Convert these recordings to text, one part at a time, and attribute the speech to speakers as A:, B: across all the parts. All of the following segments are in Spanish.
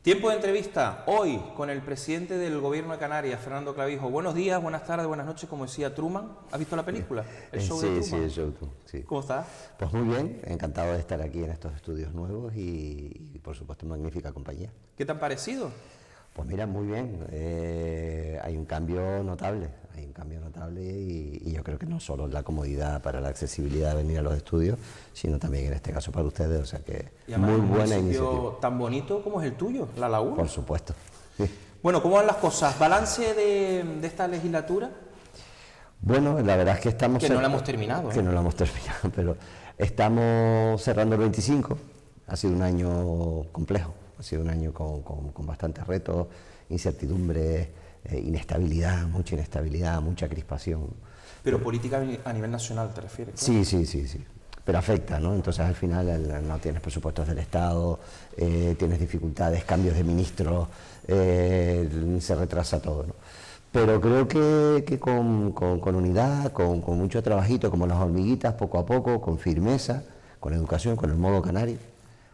A: Tiempo de entrevista hoy con el presidente del Gobierno de Canarias, Fernando Clavijo. Buenos días, buenas tardes, buenas noches, como decía Truman. ¿Has visto la película? El show de Truman.
B: Sí, el show. Sí.
A: ¿Cómo estás?
B: Pues muy bien, encantado de estar aquí en estos estudios nuevos y por supuesto, magnífica compañía.
A: ¿Qué te han parecido?
B: Pues mira, muy bien, hay un cambio notable, y yo creo que no solo la comodidad para la accesibilidad de venir a los estudios, sino también en este caso para ustedes, o sea que muy buena iniciativa.
A: Tan bonito como es el tuyo, La Laguna.
B: Por supuesto.
A: Bueno, ¿cómo van las cosas? ¿Balance de esta legislatura?
B: Bueno, la verdad es que estamos...
A: Que no la hemos terminado.
B: Que no la hemos terminado, pero estamos cerrando el 25, ha sido un año complejo. Ha sido un año con bastantes retos, incertidumbre, inestabilidad, mucha crispación.
A: Pero política a nivel nacional, ¿te refieres?
B: Sí. Pero afecta, ¿no? Entonces al final no tienes presupuestos del Estado, tienes dificultades, cambios de ministros, se retrasa todo, ¿no? Pero creo que con unidad, con mucho trabajito, como las hormiguitas, poco a poco, con firmeza, con educación, con el modo canario,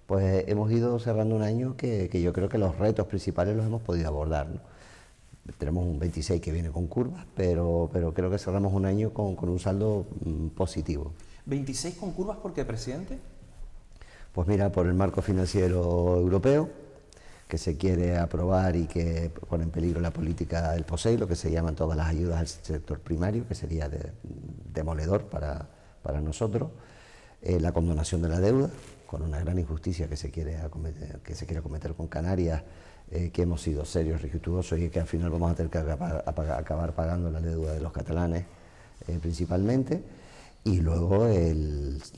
B: pues hemos ido cerrando un año que yo creo que los retos principales los hemos podido abordar, ¿no? Tenemos un 26 que viene con curvas, pero creo que cerramos un año con un saldo positivo.
A: ¿26 con curvas por qué, presidente?
B: Pues mira, por el marco financiero europeo, que se quiere aprobar y que pone en peligro la política del POSEI, lo que se llaman todas las ayudas al sector primario, que sería demoledor para nosotros, la condonación de la deuda, con una gran injusticia que se quiere acometer con Canarias, que hemos sido serios, respetuosos y que al final vamos a tener que acabar pagando la deuda de los catalanes principalmente, y luego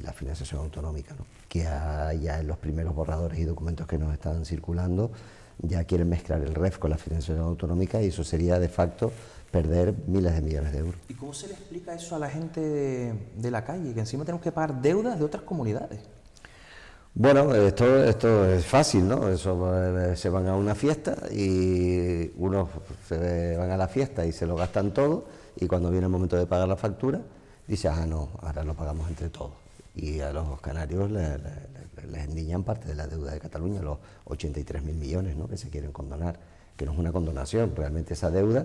B: la financiación autonómica, ¿no? Que ya en los primeros borradores y documentos que nos están circulando ya quieren mezclar el REF con la financiación autonómica, y eso sería de facto perder miles de millones de euros.
A: ¿Y cómo se le explica eso a la gente de la calle, que encima tenemos que pagar deudas de otras comunidades?
B: Bueno, esto es fácil, ¿no? Se van a una fiesta y unos se van a la fiesta y se lo gastan todo, y cuando viene el momento de pagar la factura, dice, no, ahora lo pagamos entre todos. Y a los canarios les endiñan parte de la deuda de Cataluña, los 83.000 millones, ¿no?, que se quieren condonar, que no es una condonación, realmente esa deuda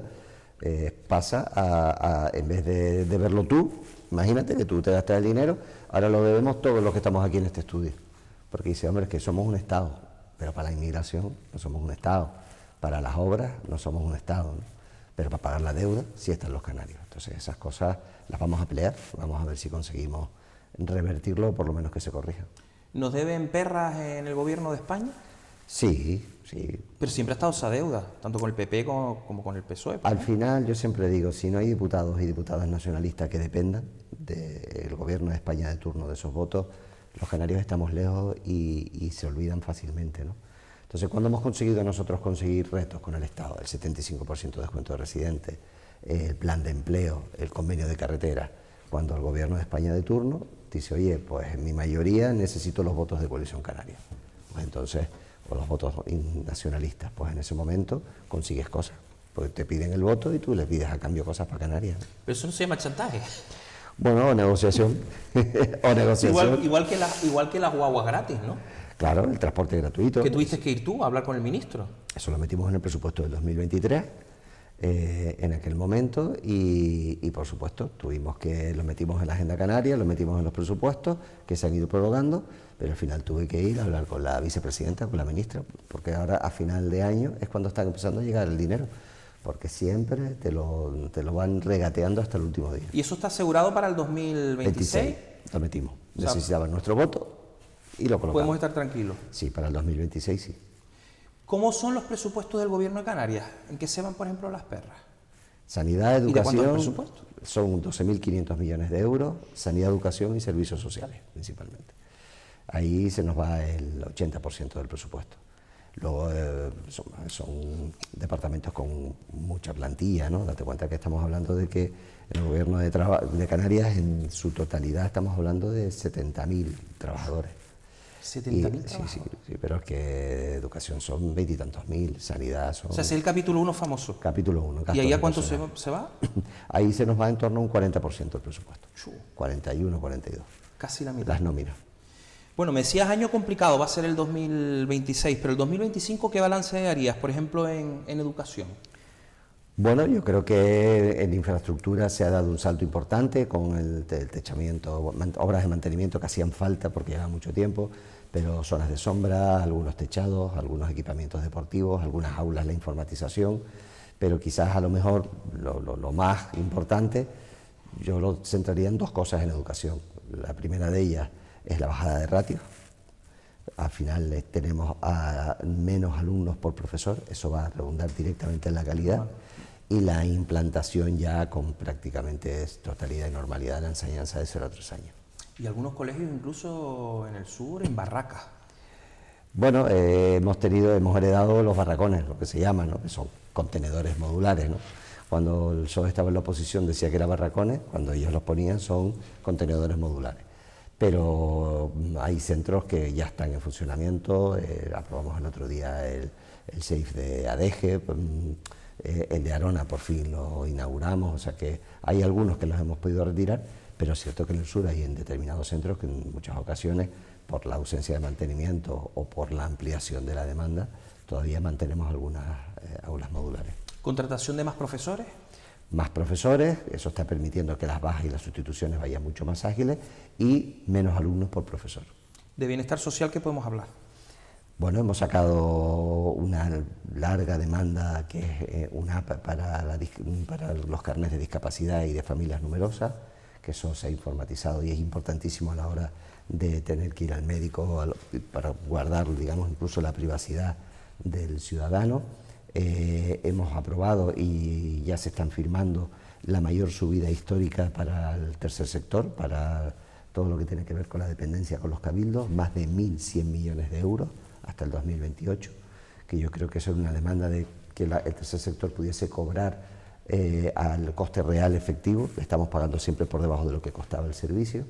B: pasa en vez de verlo tú, imagínate que tú te gastas el dinero, ahora lo debemos todos los que estamos aquí en este estudio. Porque dice, hombre, es que somos un Estado, pero para la inmigración no somos un Estado, para las obras no somos un Estado, ¿no? Pero para pagar la deuda sí están los canarios. Entonces esas cosas las vamos a pelear, vamos a ver si conseguimos revertirlo o por lo menos que se corrija.
A: ¿Nos deben perras en el gobierno de España?
B: Sí.
A: Pero siempre ha estado esa deuda, tanto con el PP como con el PSOE.
B: Al final yo siempre digo, si no hay diputados y diputadas nacionalistas que dependan del gobierno de España de turno, de esos votos, los canarios estamos lejos y se olvidan fácilmente, ¿no? Entonces, cuando hemos conseguido nosotros conseguir retos con el Estado, el 75% de descuento de residentes, el plan de empleo, el convenio de carretera, cuando el gobierno de España de turno dice, oye, pues en mi mayoría necesito los votos de Coalición Canaria, pues entonces, o los votos nacionalistas, pues en ese momento consigues cosas, porque te piden el voto y tú le pides a cambio cosas para Canarias, ¿no?
A: Pero eso no se llama chantaje.
B: Bueno, o negociación.
A: Igual que las guaguas gratis, ¿no?
B: Claro, el transporte gratuito.
A: Que tuviste que ir tú a hablar con el ministro.
B: Eso lo metimos en el presupuesto del 2023, en aquel momento, y por supuesto lo metimos en la agenda canaria, lo metimos en los presupuestos, que se han ido prorrogando, pero al final tuve que ir a hablar con la vicepresidenta, con la ministra, porque ahora a final de año es cuando está empezando a llegar el dinero, porque siempre te lo van regateando hasta el último día.
A: ¿Y eso está asegurado para el 2026?
B: Lo metimos. Necesitaban nuestro voto y lo colocamos.
A: ¿Podemos estar tranquilos?
B: Sí, para el 2026 sí.
A: ¿Cómo son los presupuestos del gobierno de Canarias? ¿En qué se van, por ejemplo, las perras?
B: Sanidad, educación...
A: ¿Y de cuánto es el presupuesto?
B: Son 12.500 millones de euros, sanidad, educación y servicios sociales, principalmente. Ahí se nos va el 80% del presupuesto. Luego son departamentos con mucha plantilla, ¿no? Date cuenta que estamos hablando de que el gobierno de Canarias en su totalidad estamos hablando de 70.000 trabajadores.
A: 70.000 trabajadores.
B: Sí, pero es que educación son 20 y tantos mil, sanidad son...
A: O sea, es el capítulo 1 famoso.
B: Capítulo 1.
A: ¿Y ahí a cuánto se va?
B: Ahí se nos va en torno a un 40% del presupuesto. 41, 42.
A: Casi la mitad.
B: Las nóminas.
A: Bueno, me decías año complicado, va a ser el 2026, pero el 2025, ¿qué balance harías, por ejemplo, en educación?
B: Bueno, yo creo que en infraestructura se ha dado un salto importante con el techamiento, obras de mantenimiento que hacían falta porque lleva mucho tiempo, pero zonas de sombra, algunos techados, algunos equipamientos deportivos, algunas aulas, la informatización, pero quizás a lo mejor lo más importante, yo lo centraría en dos cosas en educación. La primera de ellas es la bajada de ratios. Al final tenemos a menos alumnos por profesor, eso va a redundar directamente en la calidad, y la implantación ya con prácticamente totalidad y normalidad de la enseñanza de 0 a 3 años.
A: Y algunos colegios incluso en el sur, en barracas.
B: Bueno, hemos heredado los barracones, lo que se llaman, ¿no? Que son contenedores modulares, ¿no? Cuando el PSOE estaba en la oposición decía que eran barracones, cuando ellos los ponían son contenedores modulares. Pero hay centros que ya están en funcionamiento, aprobamos el otro día el SAFE de Adeje, el de Arona por fin lo inauguramos, o sea que hay algunos que los hemos podido retirar, pero es cierto que en el sur hay en determinados centros que en muchas ocasiones, por la ausencia de mantenimiento o por la ampliación de la demanda, todavía mantenemos algunas aulas modulares.
A: ¿Contratación de más profesores?
B: Más profesores, eso está permitiendo que las bajas y las sustituciones vayan mucho más ágiles y menos alumnos por profesor.
A: ¿De bienestar social qué podemos hablar?
B: Bueno, hemos sacado una larga demanda que es una app para los carnets de discapacidad y de familias numerosas, que eso se ha informatizado y es importantísimo a la hora de tener que ir al médico para guardar, digamos, incluso la privacidad del ciudadano. Hemos aprobado y ya se están firmando la mayor subida histórica para el tercer sector, para todo lo que tiene que ver con la dependencia con los cabildos, más de 1.100 millones de euros hasta el 2028, que yo creo que eso es una demanda de que el tercer sector pudiese cobrar al coste real efectivo. Estamos pagando siempre por debajo de lo que costaba el servicio.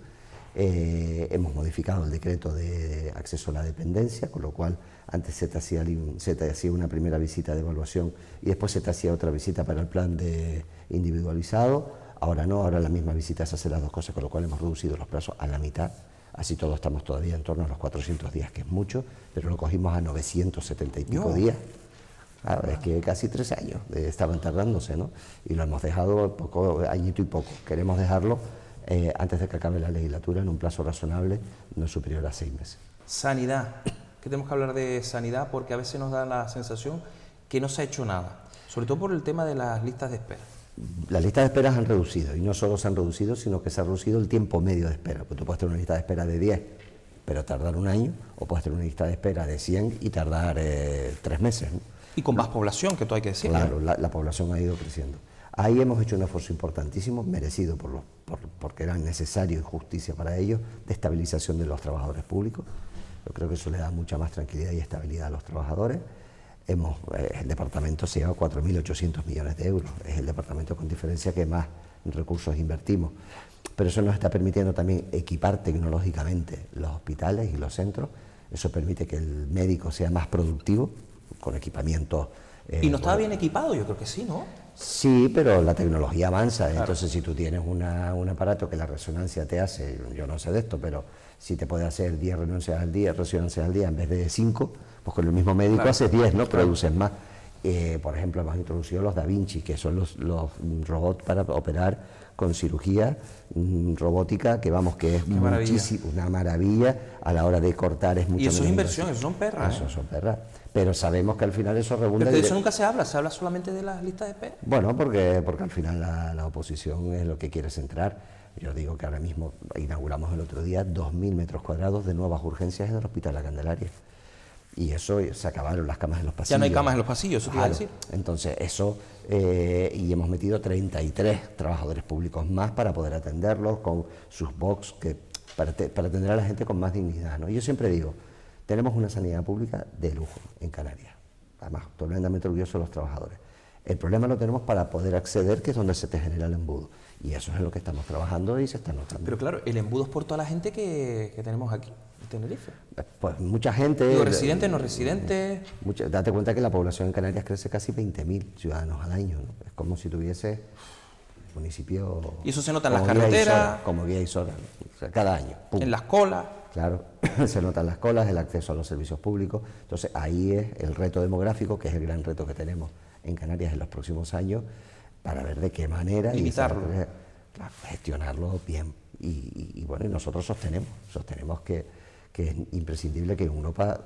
B: Hemos modificado el decreto de acceso a la dependencia, con lo cual antes se te hacía una primera visita de evaluación y después se te hacía otra visita para el plan de individualizado. Ahora no, ahora la misma visita se hace las dos cosas, con lo cual hemos reducido los plazos a la mitad. Así todos estamos todavía en torno a los 400 días, que es mucho, pero lo cogimos a 970 y pico días. Claro, es que casi 3 años estaban tardándose, ¿no? Y lo hemos dejado añito y poco. Queremos dejarlo antes de que acabe la legislatura en un plazo razonable, no superior a 6 meses.
A: Sanidad. Que tenemos que hablar de sanidad porque a veces nos da la sensación que no se ha hecho nada, sobre todo por el tema de las listas de espera.
B: Las listas de espera han reducido, y no solo se han reducido, sino que se ha reducido el tiempo medio de espera. Pues tú puedes tener una lista de espera de 10, pero tardar un año, o puedes tener una lista de espera de 100 y tardar 3 meses, ¿no?
A: Y con más población, que todo hay que decirlo.
B: Claro, la población ha ido creciendo. Ahí hemos hecho un esfuerzo importantísimo, merecido porque era necesario y justicia para ellos, de estabilización de los trabajadores públicos. Yo creo que eso le da mucha más tranquilidad y estabilidad a los trabajadores. El departamento se lleva 4.800 millones de euros, es el departamento con diferencia que más recursos invertimos. Pero eso nos está permitiendo también equipar tecnológicamente los hospitales y los centros. Eso permite que el médico sea más productivo, con equipamiento.
A: ¿Y no estaba bien equipado? Yo creo que sí, ¿no?
B: Sí, pero la tecnología avanza,
A: claro.
B: Entonces si tú tienes un aparato que la resonancia te hace, yo no sé de esto, pero si te puede hacer 10 resonancias al día en vez de 5, pues con el mismo médico
A: claro.
B: haces 10, ¿no? Produces más. Por ejemplo, hemos introducido los Da Vinci, que son los robots para operar con cirugía robótica, que vamos, que es una maravilla a la hora de cortar. Es mucho.
A: Y eso es inversión, eso son perras.
B: Eso son perras. Pero sabemos que al final eso redunda.
A: Pero de eso nunca se habla solamente de las listas de espera.
B: Bueno, porque al final la oposición es lo que quiere centrar. Yo digo que ahora mismo inauguramos el otro día 2.000 metros cuadrados de nuevas urgencias en el Hospital La Candelaria. Y eso, se acabaron las camas en los pasillos.
A: Ya no hay camas en los pasillos, eso te iba a decir.
B: Entonces, eso, y hemos metido 33 trabajadores públicos más para poder atenderlos con sus box, para atender a la gente con más dignidad, ¿no? Y yo siempre digo, tenemos una sanidad pública de lujo en Canarias. además tremendamente orgullosos de los trabajadores. El problema lo tenemos para poder acceder, que es donde se te genera el embudo. Y eso es en lo que estamos trabajando y se está notando.
A: Pero claro, el embudo es por toda la gente que tenemos aquí, en Tenerife.
B: Pues mucha gente...
A: Digo, residentes, no residentes...
B: Date cuenta que la población en Canarias crece casi 20.000 ciudadanos al año, ¿no? Es como si tuviese municipio...
A: Y eso se nota en las carreteras...
B: Como Guía y Sora, o sea, cada año. ¡Pum!
A: En las colas...
B: Claro, se notan las colas, el acceso a los servicios públicos. Entonces ahí es el reto demográfico, que es el gran reto que tenemos en Canarias en los próximos años, para ver de qué manera
A: limitarlo,
B: gestionarlo bien. Y bueno, y nosotros sostenemos que es imprescindible que en Europa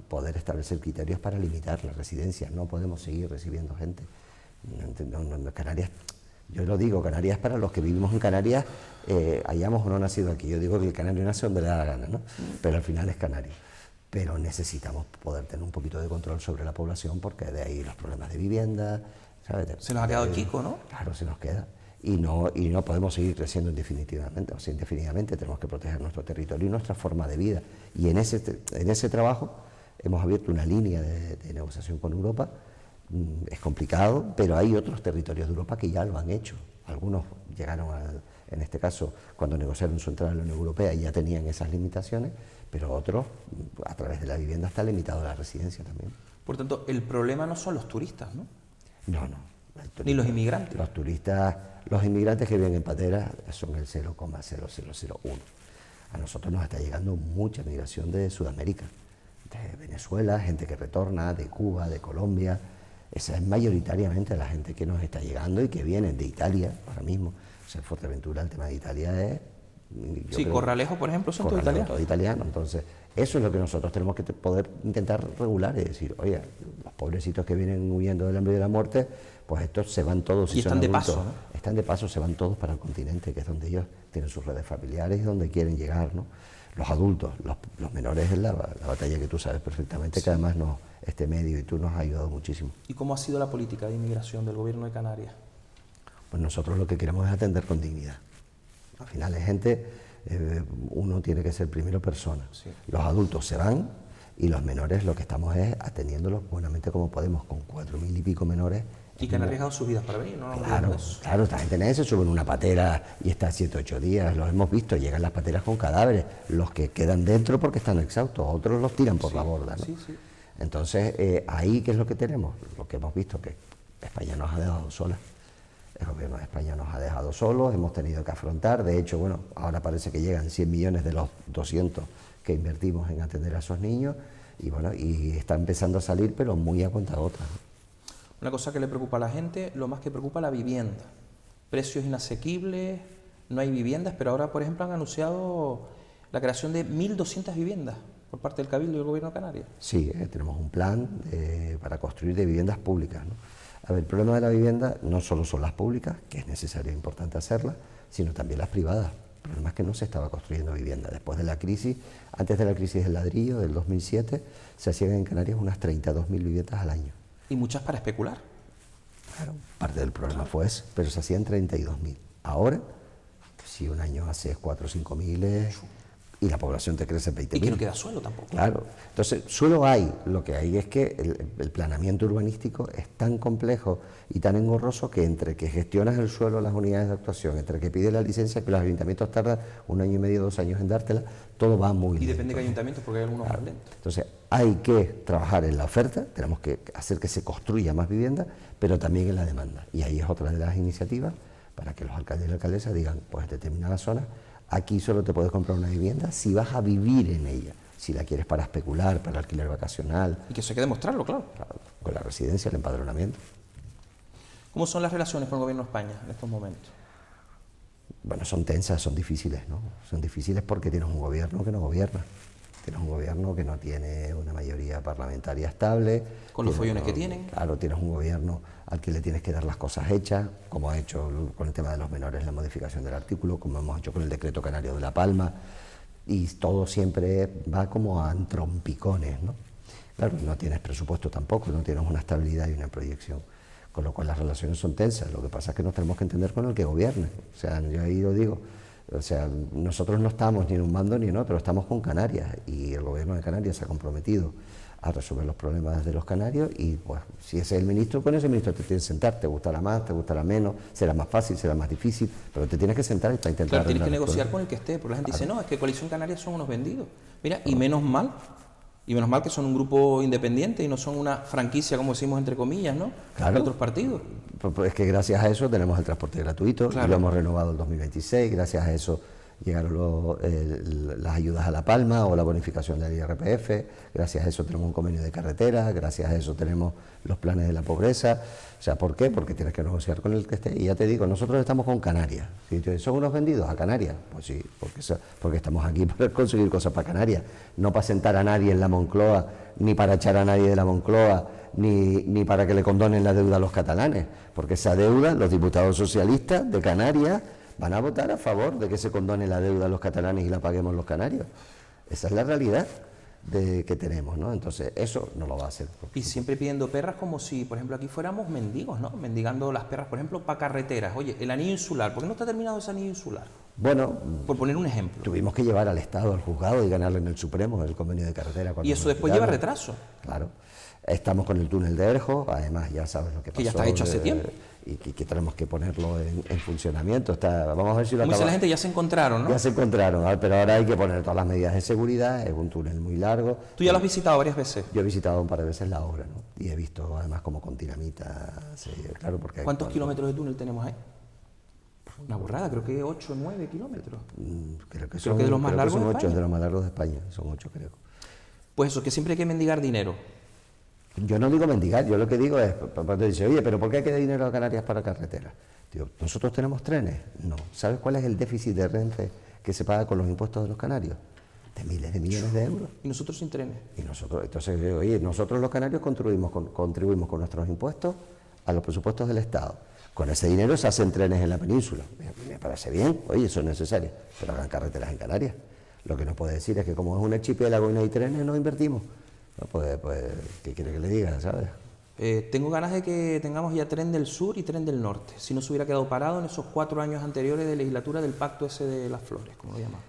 B: poder establecer criterios para limitar las residencias. No podemos seguir recibiendo gente. Canarias, yo lo digo, Canarias para los que vivimos en Canarias, hayamos o no nacido aquí. Yo digo que el canario nace donde le da la gana, ¿no? Pero al final es canario. Pero necesitamos poder tener un poquito de control sobre la población, porque de ahí los problemas de vivienda, ¿sabes?
A: Se nos ha quedado el Kiko, ¿no?
B: Claro, se nos queda. Y no podemos seguir creciendo indefinidamente. O sea, indefinidamente tenemos que proteger nuestro territorio y nuestra forma de vida. Y en ese trabajo hemos abierto una línea de negociación con Europa. Es complicado, pero hay otros territorios de Europa que ya lo han hecho. Algunos llegaron, en este caso, cuando negociaron su entrada en la Unión Europea, y ya tenían esas limitaciones, pero otros, a través de la vivienda, está limitado a la residencia también.
A: Por tanto, el problema no son los turistas, ¿no?
B: No.
A: Ni los inmigrantes.
B: Los turistas, los inmigrantes que viven en pateras son el 0,0001. A nosotros nos está llegando mucha migración de Sudamérica, de Venezuela, gente que retorna, de Cuba, de Colombia. Esa es mayoritariamente la gente que nos está llegando y que vienen de Italia ahora mismo. O sea, Fuerteventura, el tema de Italia es...
A: Sí, Corralejo, por ejemplo, son todos italianos.
B: Todo italiano. Entonces, eso es lo que nosotros tenemos que poder intentar regular y decir, oye, los pobrecitos que vienen huyendo del hambre y de la muerte, pues estos se van todos.
A: Y están de paso, ¿no?
B: Están de paso, se van todos para el continente, que es donde ellos tienen sus redes familiares y donde quieren llegar, ¿no? Los adultos, los menores es la batalla que tú sabes perfectamente, sí. Que además este medio y tú nos has ayudado muchísimo.
A: ¿Y cómo ha sido la política de inmigración del gobierno de Canarias?
B: Pues nosotros lo que queremos es atender con dignidad. Al final es gente, uno tiene que ser primero persona. Sí. Los adultos se van y los menores lo que estamos es atendiéndolos buenamente como podemos, con 4.000 y pico menores.
A: Y que han arriesgado sus vidas para venir, ¿no?
B: Claro, esta gente se sube en una patera y está 7 o 8 días, los hemos visto, llegan las pateras con cadáveres, los que quedan dentro porque están exhaustos, otros los tiran por la borda, ¿no?
A: Sí.
B: Entonces, ahí, ¿qué es lo que tenemos? Lo que hemos visto, que España nos ha dejado sola. El gobierno de España nos ha dejado solos, hemos tenido que afrontar, de hecho, bueno, ahora parece que llegan 100 millones de los 200 que invertimos en atender a esos niños, y bueno, y está empezando a salir, pero muy a cuentagotas.
A: Una cosa que le preocupa a la gente, lo más que preocupa la vivienda. Precios inasequibles, no hay viviendas, pero ahora, por ejemplo, han anunciado la creación de 1.200 viviendas por parte del Cabildo y del Gobierno de Canarias.
B: Sí, tenemos un plan para construir de viviendas públicas, ¿no? A ver, el problema de la vivienda no solo son las públicas, que es necesario e importante hacerlas, sino también las privadas. El problema es que no se estaba construyendo vivienda. Después de la crisis, antes de la crisis del ladrillo, del 2007, se hacían en Canarias unas 32.000 viviendas al año.
A: Y muchas para especular.
B: Claro, parte del problema fue eso, pero se hacían 32.000. Ahora, si un año haces 4 o 5.000 y la población te crece 20.000.
A: Y que no queda suelo tampoco.
B: Claro, entonces suelo hay, lo que hay es que el planeamiento urbanístico es tan complejo y tan engorroso que entre que gestionas el suelo, las unidades de actuación, entre que pides la licencia, que los ayuntamientos tardan 1 año y medio, 2 años en dártela, todo va muy lento.
A: Y depende de qué ayuntamientos, porque hay algunos más lentos.
B: Entonces hay que trabajar en la oferta, tenemos que hacer que se construya más vivienda, pero también en la demanda. Y ahí es otra de las iniciativas para que los alcaldes y la alcaldesa digan, pues en determinadas zonas, aquí solo te puedes comprar una vivienda si vas a vivir en ella, si la quieres para especular, para alquiler vacacional.
A: Y que eso hay que demostrarlo, claro.
B: Con la residencia, el empadronamiento.
A: ¿Cómo son las relaciones con el Gobierno de España en estos momentos?
B: Bueno, son tensas, son difíciles, ¿no? Son difíciles porque tienes un gobierno que no gobierna. Tienes un gobierno que no tiene una mayoría parlamentaria estable.
A: Con los follones que tienen.
B: Claro, tienes un gobierno al que le tienes que dar las cosas hechas, como ha hecho con el tema de los menores la modificación del artículo, como hemos hecho con el decreto canario de La Palma, y todo siempre va como a trompicones, ¿no? Claro, no tienes presupuesto tampoco, no tienes una estabilidad y una proyección, con lo cual las relaciones son tensas. Lo que pasa es que nos tenemos que entender con el que gobierne. O sea, yo ahí lo digo. O sea, nosotros no estamos ni en un bando ni en otro, estamos con Canarias y el gobierno de Canarias se ha comprometido a resolver los problemas de los canarios y pues si ese es el ministro, con ese ministro te tienes que sentar, te gustará más, te gustará menos, será más fácil, será más difícil, pero te tienes que sentar para intentar...
A: Claro, tienes que negociar con el que esté, porque la gente dice, no, es que Coalición Canaria son unos vendidos. Mira, y menos mal que son un grupo independiente y no son una franquicia, como decimos entre comillas, ¿no?
B: Claro.
A: De otros partidos.
B: Pues es que gracias a eso tenemos el transporte gratuito,
A: claro.
B: Y lo hemos renovado el 2026, gracias a eso llegaron las ayudas a La Palma o la bonificación del IRPF, gracias a eso tenemos un convenio de carreteras, gracias a eso tenemos los planes de la pobreza. O sea, ¿por qué? Porque tienes que negociar con el que esté. Y ya te digo, nosotros estamos con Canarias. ¿Son unos vendidos a Canarias? Pues sí, porque estamos aquí para conseguir cosas para Canarias, no para sentar a nadie en la Moncloa, ni para echar a nadie de la Moncloa, ni para que le condonen la deuda a los catalanes, porque esa deuda, los diputados socialistas de Canarias van a votar a favor de que se condone la deuda a los catalanes y la paguemos los canarios. Esa es la realidad que tenemos, ¿no? Entonces, eso no lo va a hacer.
A: Y siempre pidiendo perras como si, por ejemplo, aquí fuéramos mendigos, ¿no? Mendigando las perras, por ejemplo, para carreteras. Oye, el anillo insular, ¿por qué no está terminado ese anillo insular?
B: Bueno,
A: por poner un ejemplo.
B: Tuvimos que llevar al Estado, al juzgado, y ganarle en el Supremo el convenio de carretera.
A: Y eso después lleva retraso.
B: Claro. Estamos con el túnel de Erjo, además ya sabes lo que pasó.
A: Que ya está hecho hace tiempo.
B: Y que tenemos que ponerlo en funcionamiento. Vamos a ver si lo
A: acabamos. Como dice la gente, ya se encontraron, ¿no?
B: Ya se encontraron, pero ahora hay que poner todas las medidas de seguridad, es un túnel muy largo.
A: ¿Tú ya lo has visitado varias veces?
B: Yo he visitado un par de veces la obra, ¿no? Y he visto además como con dinamita, sí, claro, porque...
A: ¿Cuántos kilómetros de túnel tenemos ahí? Una borrada, creo que 8 o 9 kilómetros.
B: Creo que
A: de los más largos
B: son
A: de
B: 8,
A: España.
B: De los más largos de España, son 8 creo.
A: Pues eso, que siempre hay que mendigar dinero.
B: Yo no digo mendigar, yo lo que digo es, papá te dice, oye, pero ¿por qué hay que dar dinero a Canarias para carreteras? Digo, ¿nosotros tenemos trenes? No. ¿Sabes cuál es el déficit de Renfe que se paga con los impuestos de los canarios? De miles de millones de euros.
A: ¿Y nosotros sin trenes?
B: Y nosotros, entonces, oye, nosotros los canarios contribuimos con nuestros impuestos a los presupuestos del Estado. Con ese dinero se hacen trenes en la península. Me parece bien, oye, eso es necesario, pero hagan carreteras en Canarias. Lo que no puede decir es que como es un archipiélago y no hay trenes, no invertimos. No, pues, ¿qué quiere que le diga, sabes?
A: Tengo ganas de que tengamos ya tren del sur y tren del norte, si no se hubiera quedado parado en esos 4 años anteriores de legislatura del pacto ese de las flores, como lo llaman.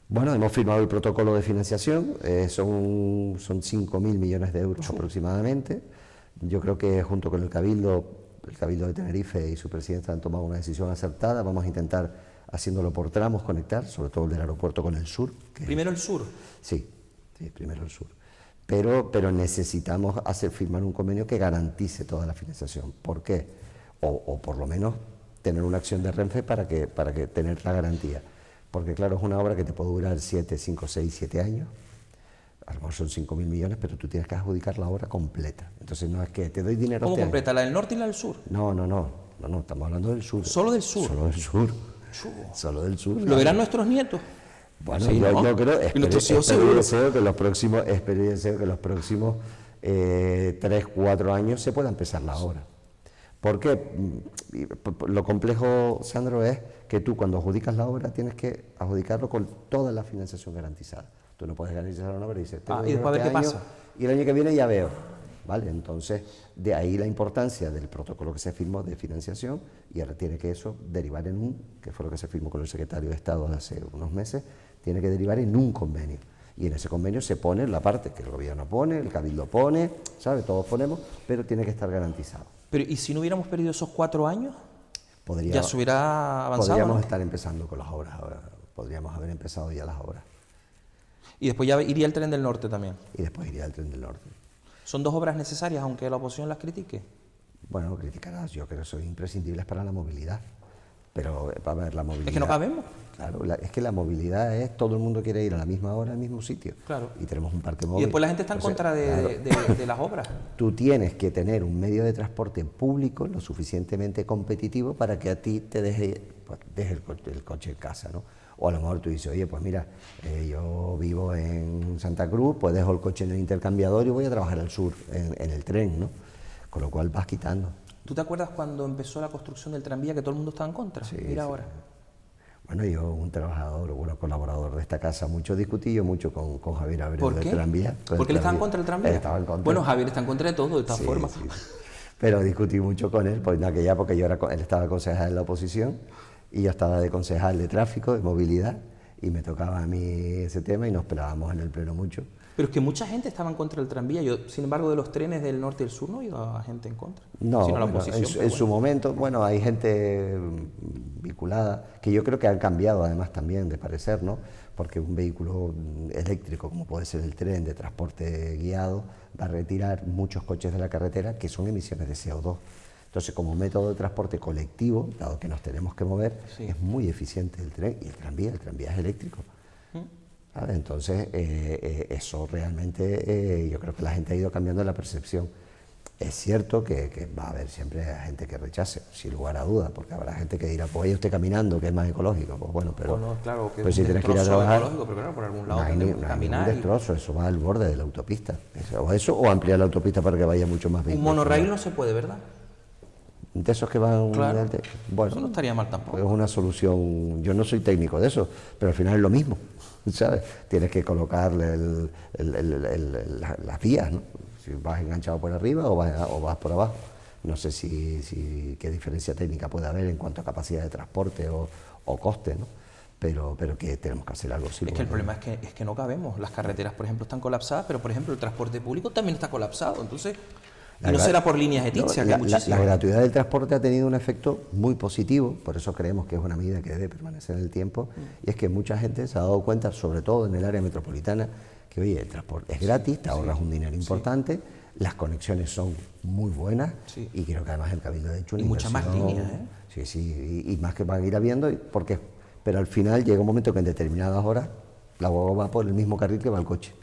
B: Bueno, hemos firmado el protocolo de financiación, son 5.000 millones de euros aproximadamente. Yo creo que junto con el Cabildo de Tenerife y su presidenta han tomado una decisión acertada. Vamos a intentar, haciéndolo por tramos, conectar, sobre todo el del aeropuerto con el sur.
A: ¿Primero el sur?
B: Sí, primero el sur. Pero necesitamos firmar un convenio que garantice toda la financiación. ¿Por qué? O por lo menos tener una acción de Renfe para que tener la garantía. Porque claro, es una obra que te puede durar 5, 6, 7 años. A lo mejor son 5.000 millones, pero tú tienes que adjudicar la obra completa. Entonces no es que te doy dinero.
A: ¿Cómo completa? ¿La del norte y la del sur?
B: No, estamos hablando del sur.
A: ¿Solo del sur?
B: Solo del sur. Solo del sur.
A: ¿Lo verán nuestros nietos?
B: Bueno,
A: sí,
B: yo creo, espero y deseo que los próximos 3, 4 años se pueda empezar la obra. Porque lo complejo, Sandro, es que tú cuando adjudicas la obra tienes que adjudicarlo con toda la financiación garantizada. Tú no puedes garantizar una obra y dices,
A: y después a ver qué pasa.
B: Y el año que viene ya veo. ¿Vale? Entonces, de ahí la importancia del protocolo que se firmó de financiación, y ahora tiene que eso derivar que fue lo que se firmó con el secretario de Estado hace unos meses, tiene que derivar en un convenio. Y en ese convenio se pone la parte que el gobierno pone, el cabildo pone, ¿sabe? Todos ponemos, pero tiene que estar garantizado.
A: Pero ¿y si no hubiéramos perdido esos 4 años? Ya se hubiera avanzado,
B: podríamos
A: ¿no?
B: estar empezando con las obras ahora, podríamos haber empezado ya las obras.
A: Y después ya iría el tren del norte también.
B: Y después iría el tren del norte.
A: ¿Son 2 obras necesarias, aunque la oposición las critique?
B: Bueno, criticarás, yo creo que son imprescindibles para la movilidad. Pero, a ver, la movilidad...
A: Es que no cabemos.
B: Claro, es que la movilidad es, todo el mundo quiere ir a la misma hora al mismo sitio.
A: Claro.
B: Y tenemos un parque móvil.
A: Y después la gente está en contra de las obras.
B: Tú tienes que tener un medio de transporte público lo suficientemente competitivo para que a ti te deje el coche en casa, ¿no? O a lo mejor tú dices, oye, pues mira, yo vivo en Santa Cruz, pues dejo el coche en el intercambiador y voy a trabajar al sur, en el tren, ¿no? Con lo cual vas quitando.
A: ¿Tú te acuerdas cuando empezó la construcción del tranvía que todo el mundo estaba en contra?
B: Sí,
A: Mira ahora.
B: Bueno, yo, un trabajador, un colaborador de esta casa, mucho discutí yo mucho con Javier Abreu
A: del
B: tranvía.
A: ¿Por qué él estaba en contra del tranvía?
B: Estaba en contra.
A: Bueno, Javier está en contra de todo, de todas formas.
B: Sí. Pero discutí mucho con él, pues en aquella época él estaba de concejal en la oposición y yo estaba de concejal de tráfico, de movilidad, y me tocaba a mí ese tema y nos peleábamos en el pleno mucho.
A: Pero es que mucha gente estaba en contra del tranvía. Yo, sin embargo, de los trenes del norte y del sur no he oído a gente en contra.
B: No,
A: sino a la
B: bueno,
A: oposición.
B: en su momento, bueno, hay gente vinculada, que yo creo que han cambiado además también de parecer, ¿no? Porque un vehículo eléctrico, como puede ser el tren de transporte guiado, va a retirar muchos coches de la carretera que son emisiones de CO2. Entonces, como método de transporte colectivo, dado que nos tenemos que mover,
A: Sí.
B: es muy eficiente el tren y el tranvía es eléctrico. ¿Sabes? Entonces, eso realmente yo creo que la gente ha ido cambiando la percepción. Es cierto que va a haber siempre gente que rechace, sin lugar a dudas, porque habrá gente que dirá, pues vaya usted caminando, que es más ecológico. Pues bueno, pero
A: Bueno, claro, que
B: pues
A: es
B: si
A: un
B: tienes que ir a
A: destrozo
B: trabajar,
A: ecológico, pero claro, por algún lado
B: no hay,
A: tendremos que
B: no hay
A: caminar.
B: ningún destrozo, eso va al borde de la autopista. O ampliar la autopista para que vaya mucho más
A: Un
B: vehículos.
A: monorraíl no se puede, ¿verdad?
B: De esos que van...
A: Claro.
B: Bueno,
A: Eso no estaría mal tampoco.
B: es una solución, yo no soy técnico de eso, pero al final es lo mismo, ¿sabes? Tienes que colocarle las vías, ¿no? Si vas enganchado por arriba o vas por abajo. No sé qué diferencia técnica puede haber en cuanto a capacidad de transporte o coste, ¿no? Pero que tenemos que hacer algo así.
A: Es que el problema es que no cabemos. Las carreteras, por ejemplo, están colapsadas, pero, por ejemplo, el transporte público también está colapsado. Entonces, y no será por líneas de Tiza, que muchísimo.
B: La gratuidad del transporte ha tenido un efecto muy positivo, por eso creemos que es una medida que debe permanecer en el tiempo, y es que mucha gente se ha dado cuenta, sobre todo en el área metropolitana, que oye, el transporte es gratis, te ahorras un dinero importante, las conexiones son muy buenas, y creo que además el Cabildo ha hecho una
A: muchas más líneas, ¿eh?
B: Sí, sí, y más que van a ir habiendo, porque, pero al final llega un momento que en determinadas horas la guagua va por el mismo carril que va el coche,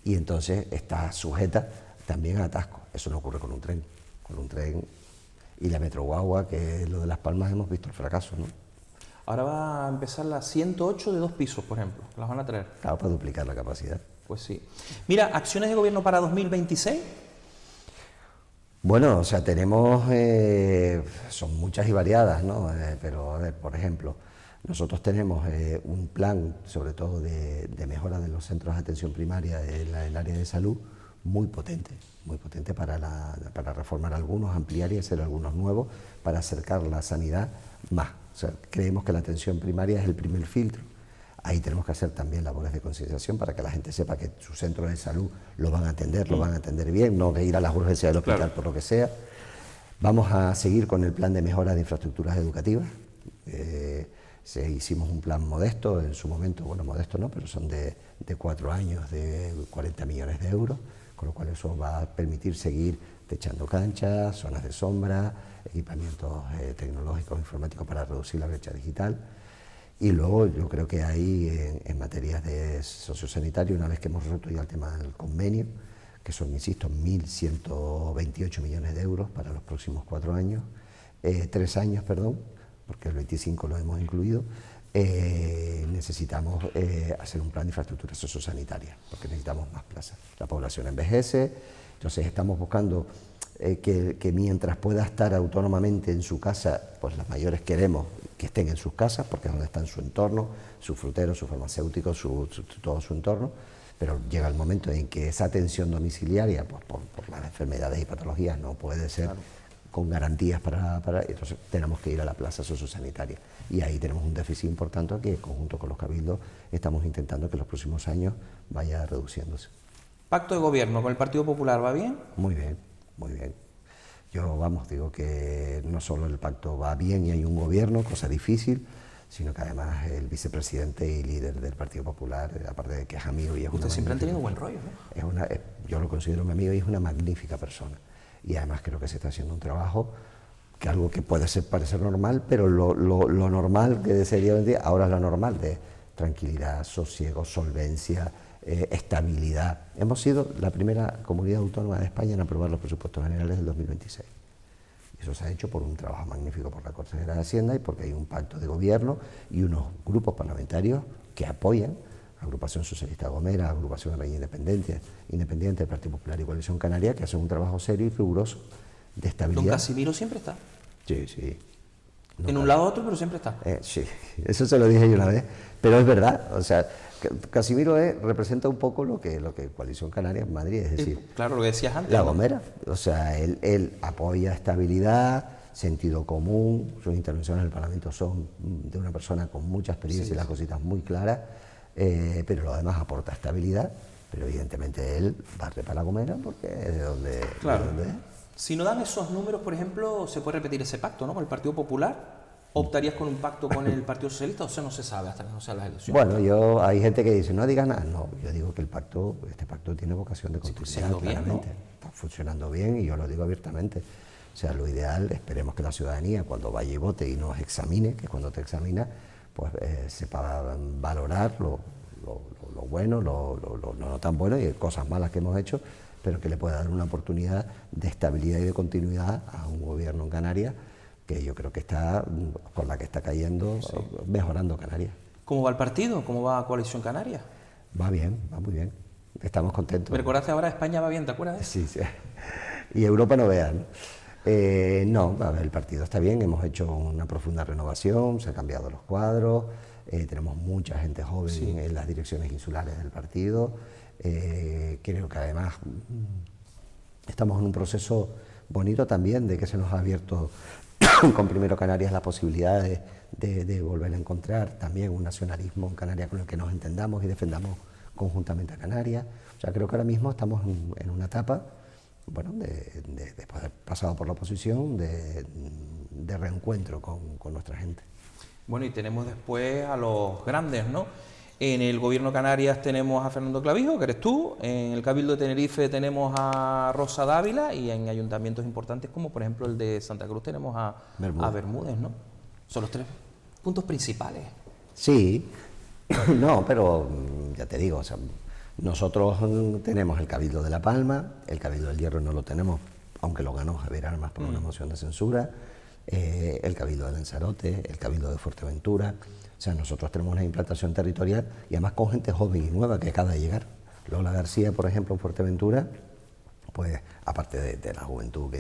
B: y entonces está sujeta también a atascos. Eso no ocurre con un tren. Con un tren y la Metro Guagua, que es lo de Las Palmas, hemos visto el fracaso, ¿no?
A: Ahora va a empezar la 108 de 2 pisos, por ejemplo. Las van a traer.
B: Claro, para duplicar la capacidad.
A: Pues sí. Mira, acciones de gobierno para 2026.
B: Bueno, o sea, tenemos, son muchas y variadas, ¿no? Pero, a ver, por ejemplo, nosotros tenemos un plan, sobre todo de mejora de los centros de atención primaria en el área de salud, muy potente para reformar algunos, ampliar y hacer algunos nuevos, para acercar la sanidad más. O sea, creemos que la atención primaria es el primer filtro. Ahí tenemos que hacer también labores de concienciación para que la gente sepa que su centro de salud lo van a atender bien, no de ir a las urgencias del hospital por lo que sea. Vamos a seguir con el plan de mejora de infraestructuras educativas. Hicimos un plan modesto en su momento, bueno, modesto no, pero son de 4 años, de 40 millones de euros, con lo cual eso va a permitir seguir techando canchas, zonas de sombra, equipamientos tecnológicos, informáticos para reducir la brecha digital. Y luego yo creo que ahí en materias de sociosanitario, una vez que hemos resuelto ya el tema del convenio, que son, insisto, 1.128 millones de euros para los próximos 4 años, 3 años, perdón, porque el 25 lo hemos incluido, necesitamos hacer un plan de infraestructura sociosanitaria, porque necesitamos más plazas. La población envejece, entonces estamos buscando que mientras pueda estar autónomamente en su casa, pues las mayores queremos que estén en sus casas, porque es donde está en su entorno, su frutero, su farmacéutico, todo su entorno, pero llega el momento en que esa atención domiciliaria, pues por las enfermedades y patologías, no puede ser con garantías entonces tenemos que ir a la plaza sociosanitaria. Y ahí tenemos un déficit importante que, conjunto con los cabildos, estamos intentando que en los próximos años vaya reduciéndose.
A: Pacto de gobierno con el Partido Popular, ¿va bien?
B: Muy bien, muy bien. Yo, digo que no solo el pacto va bien y hay un gobierno, cosa difícil, sino que además el vicepresidente y líder del Partido Popular, aparte de que es amigo y es
A: Ustedes siempre han tenido buen rollo, ¿no?
B: Yo lo considero mi amigo y es una magnífica persona. Y además creo que se está haciendo un trabajo, que algo que puede parecer normal, pero lo normal que sería hoy en día, ahora es lo normal, de tranquilidad, sosiego, solvencia, estabilidad. Hemos sido la primera comunidad autónoma de España en aprobar los presupuestos generales del 2026. Y eso se ha hecho por un trabajo magnífico por la Consejera de Hacienda y porque hay un pacto de gobierno y unos grupos parlamentarios que apoyan, Agrupación Socialista Gomera, Agrupación Rey Independiente, del Partido Popular y Coalición Canaria, que hacen un trabajo serio y riguroso de estabilidad.
A: Don Casimiro siempre está.
B: Sí, sí.
A: En un lado u otro, pero siempre está.
B: Sí, eso se lo dije yo una vez, pero es verdad, o sea, Casimiro representa un poco lo que Coalición Canaria en Madrid, es decir,
A: claro, lo que decías antes.
B: La Gomera, o sea, él apoya estabilidad, sentido común, sus intervenciones en el Parlamento son de una persona con mucha experiencia y las cositas muy claras, pero lo demás aporta estabilidad pero evidentemente él barre para La Gomera porque es de donde,
A: Claro.
B: de donde es.
A: Si no dan esos números, por ejemplo, se puede repetir ese pacto, ¿no? Con el Partido Popular. ¿Optarías con un pacto con el Partido Socialista? O sea, no se sabe hasta que no sean las elecciones.
B: Bueno, hay gente que dice, no digas nada. No, yo digo que este pacto tiene vocación de
A: Sí,
B: continuidad,
A: funcionando bien, ¿no?
B: claramente. Está funcionando bien y yo lo digo abiertamente. O sea, lo ideal, esperemos que la ciudadanía, cuando vaya y vote y nos examine, que cuando te examina, pues sepa valorar lo bueno, lo no tan bueno y cosas malas que hemos hecho, pero que le pueda dar una oportunidad de estabilidad y de continuidad a un gobierno en Canarias que yo creo que está, con la que está cayendo, mejorando Canarias.
A: ¿Cómo va el partido? ¿Cómo va Coalición Canaria?
B: Va bien, va muy bien. Estamos contentos.
A: Me recordaste ahora España va bien, ¿te acuerdas de eso?
B: Sí, sí. Y Europa no vean. No, a ver, el partido está bien, hemos hecho una profunda renovación, se han cambiado los cuadros, tenemos mucha gente joven en las direcciones insulares del partido. Creo que además estamos en un proceso bonito también de que se nos ha abierto con Primero Canarias la posibilidad de volver a encontrar también un nacionalismo en Canarias con el que nos entendamos y defendamos conjuntamente a Canarias. O sea, creo que ahora mismo estamos en una etapa, bueno, después de haber pasado por la oposición, de reencuentro con nuestra gente.
A: Bueno, y tenemos después a los grandes, ¿no? En el Gobierno de Canarias tenemos a Fernando Clavijo, que eres tú, en el Cabildo de Tenerife tenemos a Rosa Dávila y en ayuntamientos importantes como por ejemplo el de Santa Cruz tenemos a Bermúdez, ¿no? Son los tres puntos principales.
B: Sí, no, pero ya te digo, o sea, nosotros tenemos el Cabildo de La Palma, el Cabildo del Hierro no lo tenemos, aunque lo ganó Javier Armas por una moción de censura, el Cabildo de Lanzarote, el Cabildo de Fuerteventura. O sea, nosotros tenemos una implantación territorial y además con gente joven y nueva que acaba de llegar. Lola García, por ejemplo, en Fuerteventura, pues aparte de la juventud,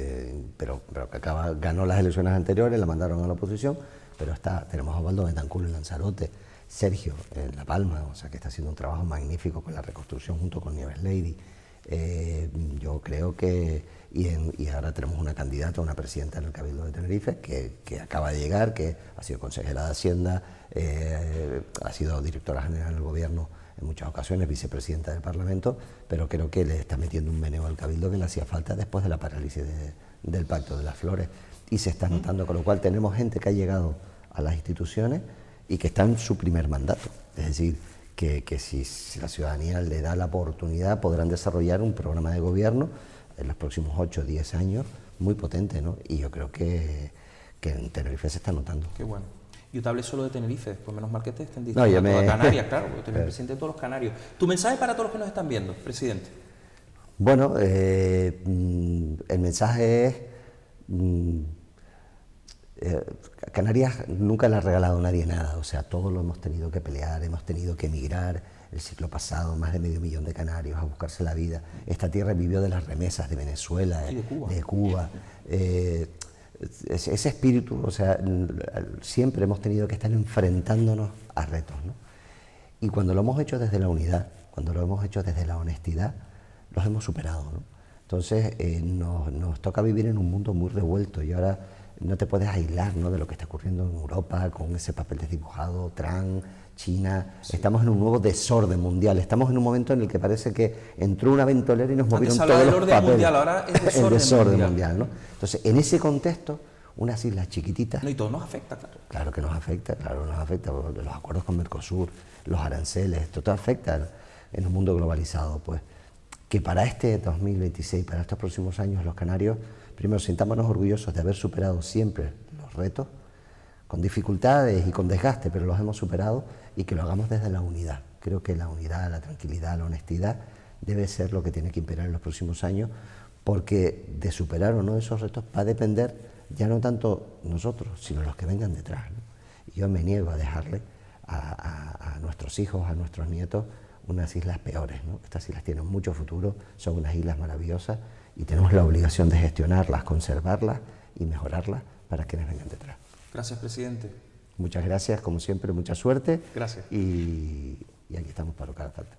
B: pero que ganó las elecciones anteriores, la mandaron a la oposición, pero tenemos a Osvaldo Betancur en Lanzarote, Sergio en La Palma, o sea que está haciendo un trabajo magnífico con la reconstrucción junto con Nieves Lady. Yo creo que, y ahora tenemos una candidata, una presidenta en el Cabildo de Tenerife, que acaba de llegar, que ha sido consejera de Hacienda, ha sido directora general del Gobierno en muchas ocasiones, vicepresidenta del Parlamento, pero creo que le está metiendo un meneo al Cabildo que le hacía falta después de la parálisis del Pacto de las Flores, y se está notando, con lo cual tenemos gente que ha llegado a las instituciones y que está en su primer mandato, es decir, que si la ciudadanía le da la oportunidad podrán desarrollar un programa de gobierno en los próximos 8 o 10 años muy potente, ¿no? Y yo creo que en Tenerife se está notando.
A: Qué bueno. Yo te hablé solo de Tenerife, pues menos mal que te estén diciendo toda Canarias, claro, porque tú eres el presidente de todos los canarios. ¿Tu mensaje para todos los que nos están viendo, presidente?
B: Bueno, el mensaje es... Canarias nunca le ha regalado a nadie nada, o sea, todos lo hemos tenido que pelear, hemos tenido que emigrar. El siglo pasado, más de 500.000 de canarios a buscarse la vida. Esta tierra vivió de las remesas de Venezuela, de Cuba. Ese espíritu, o sea, siempre hemos tenido que estar enfrentándonos a retos, ¿no? Y cuando lo hemos hecho desde la unidad, cuando lo hemos hecho desde la honestidad, los hemos superado, ¿no? Entonces nos toca vivir en un mundo muy revuelto y ahora no te puedes aislar, ¿no?, de lo que está ocurriendo en Europa con ese papel desdibujado, Trump, China. Sí. Estamos en un nuevo desorden mundial, estamos en un momento en el que parece que entró una ventolera y nos movieron todos los papeles. Mundial, ahora es el desorden mundial, ¿no? Entonces, en ese contexto, unas islas chiquititas...
A: No, y todo nos afecta, claro.
B: Claro que nos afecta, los acuerdos con Mercosur, los aranceles, todo afecta en un mundo globalizado, pues. Que para este 2026, para estos próximos años, los canarios, primero, sintámonos orgullosos de haber superado siempre los retos, con dificultades y con desgaste, pero los hemos superado, y que lo hagamos desde la unidad. Creo que la unidad, la tranquilidad, la honestidad debe ser lo que tiene que imperar en los próximos años, porque de superar o no esos retos va a depender ya no tanto nosotros, sino los que vengan detrás, ¿no? Y yo me niego a dejarle a nuestros hijos, a nuestros nietos, unas islas peores, ¿no? Estas islas tienen mucho futuro, son unas islas maravillosas y tenemos la obligación de gestionarlas, conservarlas y mejorarlas para quienes vengan detrás.
A: Gracias, presidente.
B: Muchas gracias, como siempre, mucha suerte.
A: Gracias.
B: Y aquí estamos para lo que haga falta.